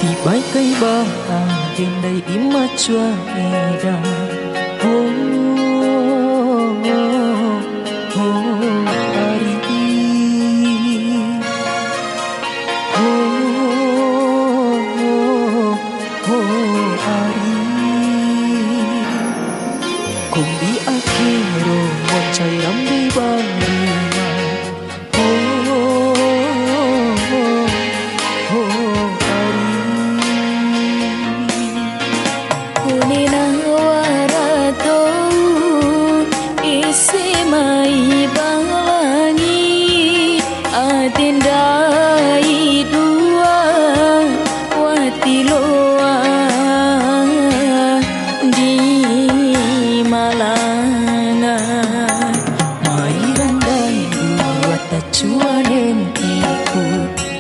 Tibai kai bang dai ima chua eda ari ari kung di akhiro mon chai ram dai bang rima Mai balangi adendai dua watiloa di malanga mai randai dua tacuanen iku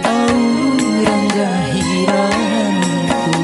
au rangga hiranku.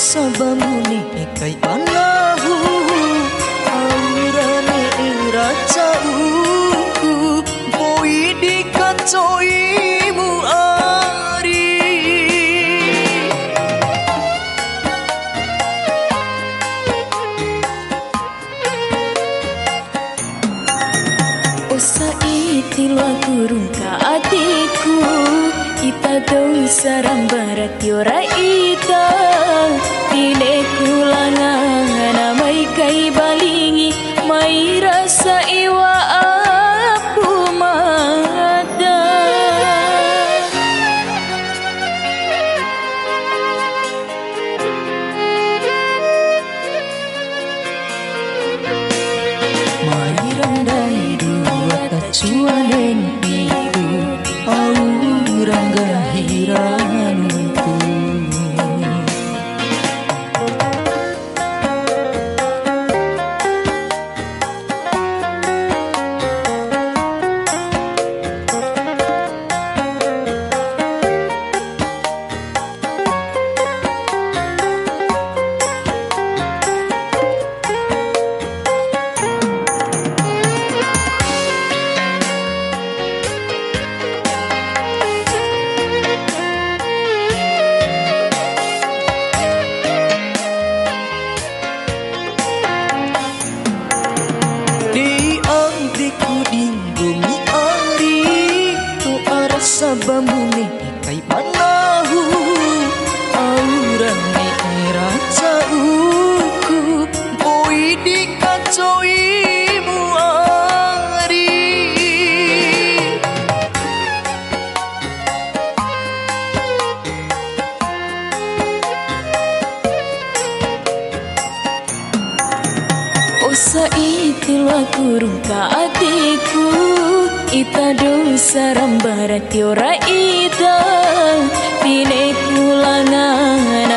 Sabamuni kai panahu aurane racau boy di kacoimu ari osa itilwa kurung ka atiku kita dosa rambarat yora ita dine kulangan mai kai balingi mai rasa iwa apu mada mai randai dua tacuanen iku au rangga hiranku. Sabamune kai panahu aurane racauku boy di kacoimu ari osa itilwa kurung ka atiku ita dosa rambarat yora ita pine kulangan